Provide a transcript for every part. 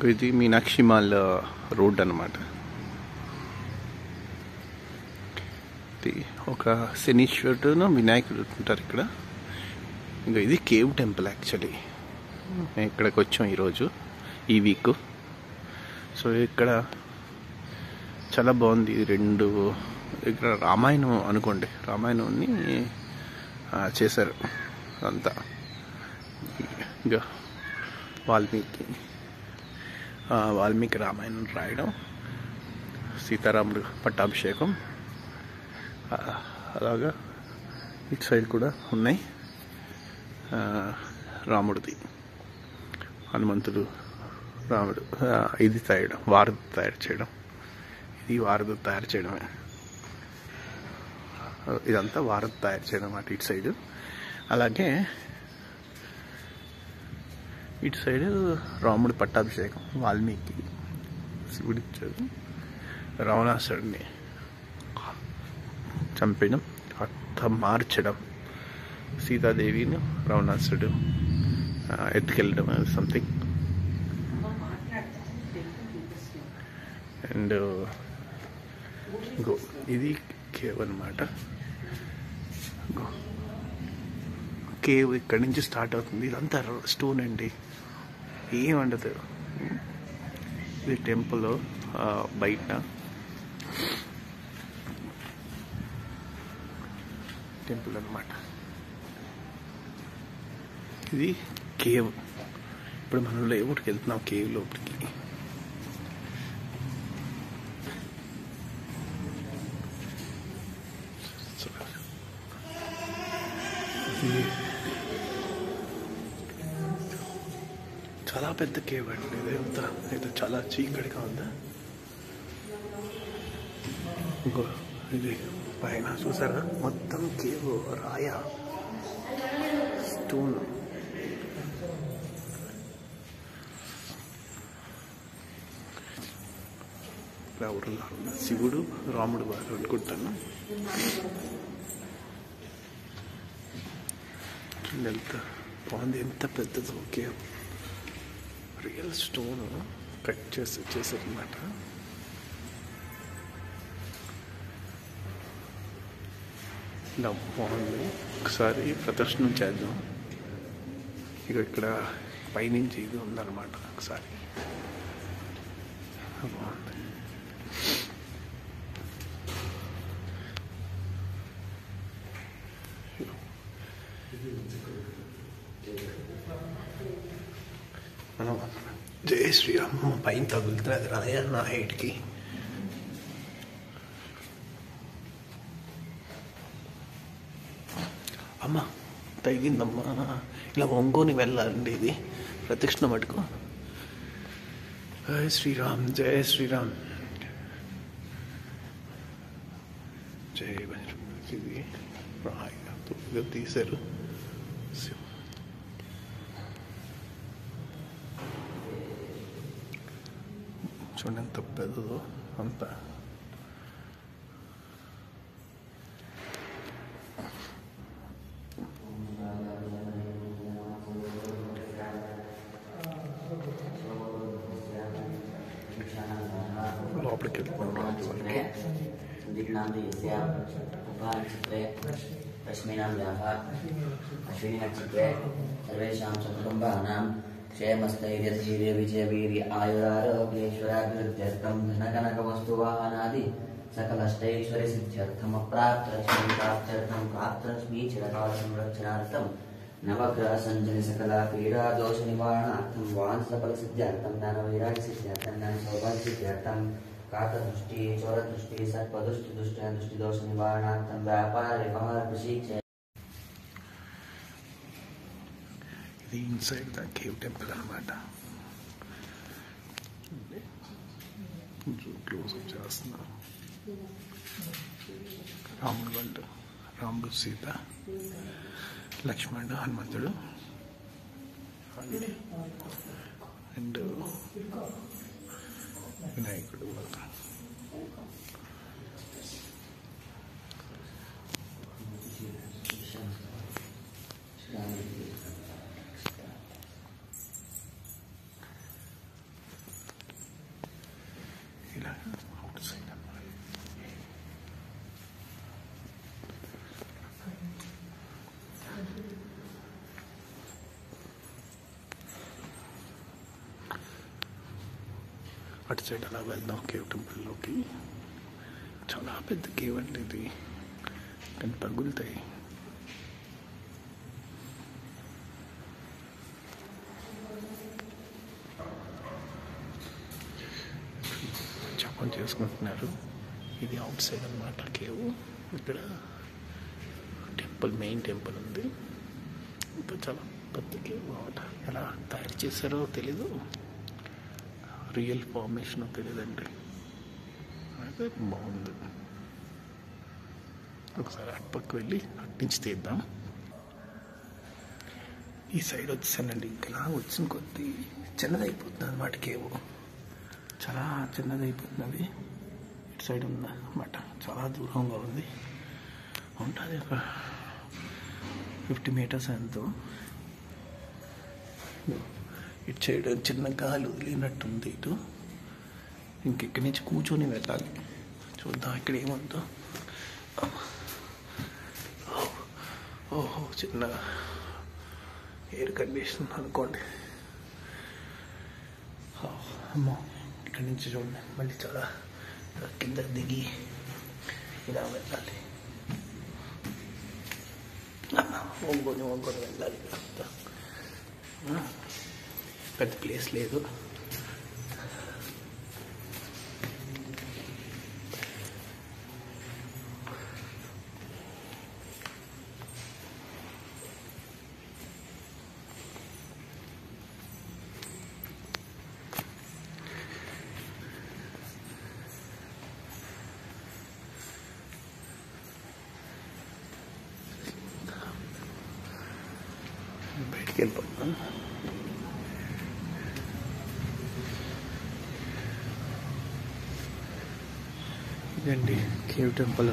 ఇది Meenakshi mall road అన్నమాట. ఇది ఒక శనీశ్వరుడు వినాయకుడు ఉంటారు ఇక్కడ. ఇంకా ఇది కేవ్ టెంపుల్. యాక్చువల్లీ మేము ఇక్కడికి వచ్చాం ఈరోజు ఈ వీక్. సో ఇక్కడ చాలా బాగుంది. రెండు ఇక్కడ రామాయణం అనుకోండి, రామాయణాన్ని చేశారు అంతా. ఇంకా వాల్మీకి రామాయణం రాయడం, సీతారాముడు పట్టాభిషేకం, అలాగా ఇటు సైడ్ కూడా ఉన్నాయి. రాముడిది, హనుమంతుడు, రాముడు, ఇది వారధి తయారు చేయడం, ఇది వారధి తయారు చేయడమే. ఇదంతా వారధి తయారు చేయడం అన్నమాట ఇటు సైడు. అలాగే ఇటు సైడు రాముడి పట్టాభిషేకం, వాల్మీకి శివుడిచ్చాడు, రావణాసురుడిని చంపడం, అర్థం మార్చడం, సీతాదేవిని రావణాసురుడు ఎత్తుకెళ్ళడం సంథింగ్. అండ్ ఇది కేవ్ అనమాట. కేవ్ ఇక్కడి నుంచి స్టార్ట్ అవుతుంది. ఇదంతా స్టోన్ అండి, ఏం ఉండదు. ఇది టెంపుల్ బయట టెంపుల్ అనమాట. ఇది కేవ్. ఇప్పుడు మనం లోపలికి వెళ్తున్నాం, కేవ్ లోపలికి. చాలా పెద్ద కేవ్ అండి. ఇదంతా ఇది చాలా చీకటిగా ఉందా. ఇంకో ఇది పైన చూసారా, మొత్తం కేవ్ రాయ, స్టోన్. శివుడు రాముడు వారు అనుకుంటాను. ఎంత బాగుంది, ఎంత పెద్దదో కేవ్. రియల్ స్టోన్ కట్ చేసి వచ్చేసారనమాట. ఇలా బాగుంది. ఒకసారి ప్రదర్శనం చేద్దాం. ఇక్కడ పైనుంచి ఇది ఉందన్నమాట. ఒకసారి బాగుంది. మనం జై శ్రీరామ్ పైన తగులుతుంది రాయ నా హైట్కి. అమ్మా తగిలిందమ్మా. ఇలా ఒంగోని వెళ్ళాలండి ఇది ప్రదక్షిణ మటుకు. జై శ్రీరామ్, జై శ్రీరామ్, జై బజరంగ. ఇది రాయిగా తీశారు. చూడండి ఎంత పెద్దదో అంతా. లోపలికి వెళ్తున్నాం రాజు వాళ్ళకి. అశ్విని నక్షత్రే సర్వేషాం సకుటుంబానాం క్షేమస్థైర్యధైర్య విజయ వీర్య ఆయురారోగ్యేశ్వరాభివృద్ధ్యర్థం ధనకనక వస్తువాహనాది సకలష్టైశ్వర్య సిద్ధ్యర్థం అప్రాప్తలక్ష్మీ ప్రాప్త్యర్థం ప్రాప్తలక్ష్మీ చిరకాల సంరక్షణార్థం నవగ్రహ సంజని సకల పీడా దోష నివారణార్థం వాన్ సఫల సిద్ధ్యార్థం జ్ఞాన వైరాగ్య సిద్ధ్యార్థం జ్ఞాన సౌభాగ్య సిద్ధ్యార్థం కాక దృష్టి చోర దృష్టి సర్పదృష్టి దృష్టి దోష నివారణార్థం వ్యాపార వ్యవహార కృషి. ఇది ఇన్సైడ్ ద కేవ్ టెంపుల్ అనమాట. క్లోజ్అప్ చేస్తున్నా. రాముడు వాళ్ళు, రాముడు, సీత, లక్ష్మణుడు, హనుమంతుడు అండ్ వినాయకుడు. అటు సైడ్ అలా వెళ్దాం కేవ్ టెంపుల్లోకి. చాలా పెద్ద కేవ్ అండి ఇది, కానీ పగులుతాయి. జపం చేసుకుంటున్నారు. ఇది అవుట్ సైడ్ అన్నమాట కేవ్. ఇక్కడ టెంపుల్, మెయిన్ టెంపుల్ ఉంది. ఇంకా చాలా పెద్ద కేవ్ అన్నమాట. ఎలా తయారు చేశారో తెలీదు, రియల్ ఫార్మేషన్ తెలియదండి. అయితే బాగుంది. ఒకసారి అటుపక్క వెళ్ళి అట్నుంచి తీద్దాం. ఈ సైడ్ వచ్చానండి. ఇంకా వచ్చిన కొద్దీ చిన్నదైపోతుంది అన్నమాట కేవ్. చాలా చిన్నదైపోతుంది. ఇటు సైడ్ ఉంది అన్నమాట, చాలా దూరంగా ఉంది. ఉంటుంది ఒక 50 మీటర్స్ ఎంతో. ఇటు సైడ్ చిన్న గాలి వదిలినట్టుంది. ఇటు ఇంకెక్కడి నుంచి కూర్చొని వెళ్ళాలి. చూద్దాం ఇక్కడ ఏముందో. ఓహో, చిన్న ఎయిర్ కండిషన్ అనుకోండి. అమ్మో, ఇక్కడి నుంచి చూడండి. మళ్ళీ చాలా కింద దిగి ఇలా వెళ్ళాలి. వంగుని వెళ్ళాలి. పెద్ద ప్లేస్ లేదు. బయటికి వెళ్ళిపోతాం. ఇదండి కేవ్ టెంపుల్.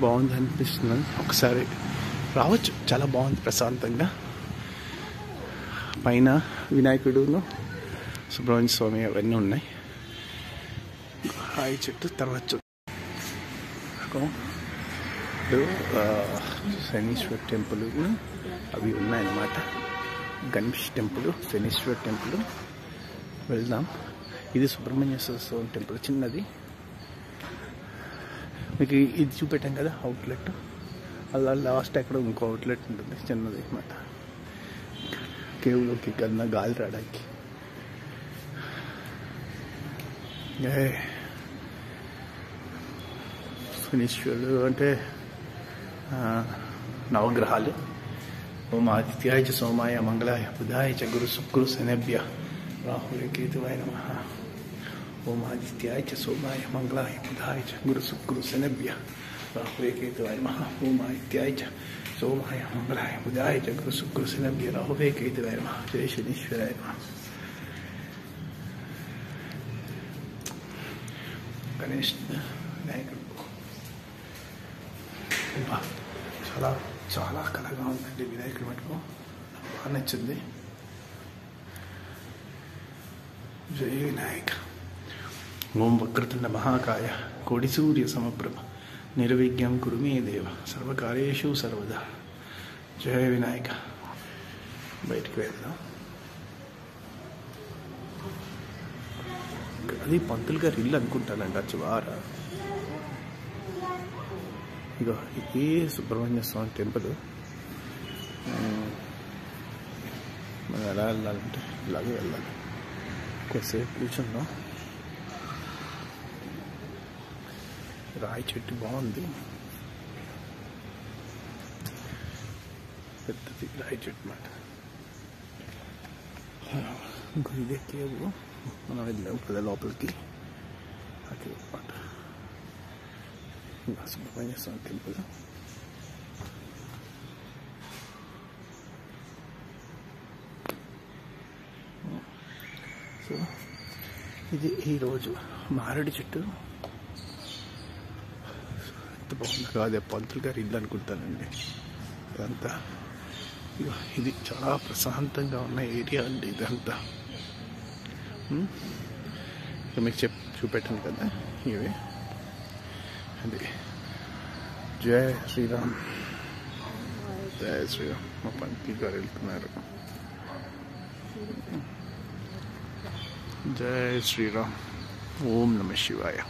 బాగుంది అనిపిస్తుంది. ఒకసారి రావచ్చు. చాలా బాగుంది, ప్రశాంతంగా. పైన వినాయకుడును సుబ్రహ్మణ్య స్వామి అవన్నీ ఉన్నాయి. హాయి చెట్టు తర్వాత శనీశ్వర్ టెంపుల్ అవి ఉన్నాయన్నమాట. గణేష్ టెంపుల్, శనీశ్వర్ టెంపుల్ వెళ్దాం. ఇది సుబ్రహ్మణ్య స్వామి టెంపుల్ చిన్నది. మీకు ఇది చూపెట్టాం కదా అవుట్లెట్, అలా లాస్ట్ అక్కడ ఇంకో అవుట్లెట్ ఉంటుంది చిన్నది అన్నమాట. కేవ్లోకి కన్నా గాలి రావడానికి. శనీశ్వరుడు అంటే నవగ్రహాలు. ఓం ఆదిత్యాయ చ సోమాయ మంగళాయ బుధాయ చ గురు శుక్రు శనిభ్య రాహులే కేతువాయ నమః. ఓం ఆదిత్యాయ చ సోమాయ మంగళాయ బుధాయ చ గురు శుక్రు శనిభ్య రాహులే కేతువాయ నమః. ఓం ఆదిత్యాయ చ సోమాయ మంగళాయ బుధాయ చ గురు శుక్రు శనిభ్య రాహులే కేతువాయ నమః. జయ శనీశ్వరాయ నమః. గణేష్ వినాయకుడు చాలా చాలా కళగా ఉందండి. వినాయకుడి మటుకు బాగా నచ్చింది. జయ వినాయక. ఓం వక్రతుండ మహాకాయ కోటి సూర్య సమప్రభ నిర్విఘ్నం కురు మే దేవ సర్వకార్యేషు సర్వదా. జయ వినాయక. బయటికి వెళ్దాం. అది పంతులు గారి ఇల్లు అనుకుంటానండి. చివారా ఇగో ఇదే సుబ్రహ్మణ్య స్వామి టెంపుల్. మనం ఎలా వెళ్ళాలంటే ఇలాగే వెళ్ళాలి. కొద్దిసేపు కూర్చుందాం. రాయి చెట్టు బాగుంది, పెద్దది రాయి చెట్టు మాట. ఇంకో ఇదే కేవ్. మనం వెళ్ళాం కదా లోపలికి. ఆ కేవ్ మాట సుబ్రహ్మణ్య స్వామి టెంపుల్. సో ఇది ఈరోజు మారేడు చెట్టు. ఎంత బాగుంది కాదు, పంతులు గారి ఇల్లు అనుకుంటానండి ఇదంతా. ఇది చాలా ప్రశాంతంగా ఉన్న ఏరియా అండి ఇదంతా. మీకు చూపెట్టాను కదా ఇవే. అది జయ శ్రీరామ్. జయ శ్రీరామ్. మా పంతులు గారు వెళ్తున్నారు. जय श्री राम। ओम नमः शिवाय।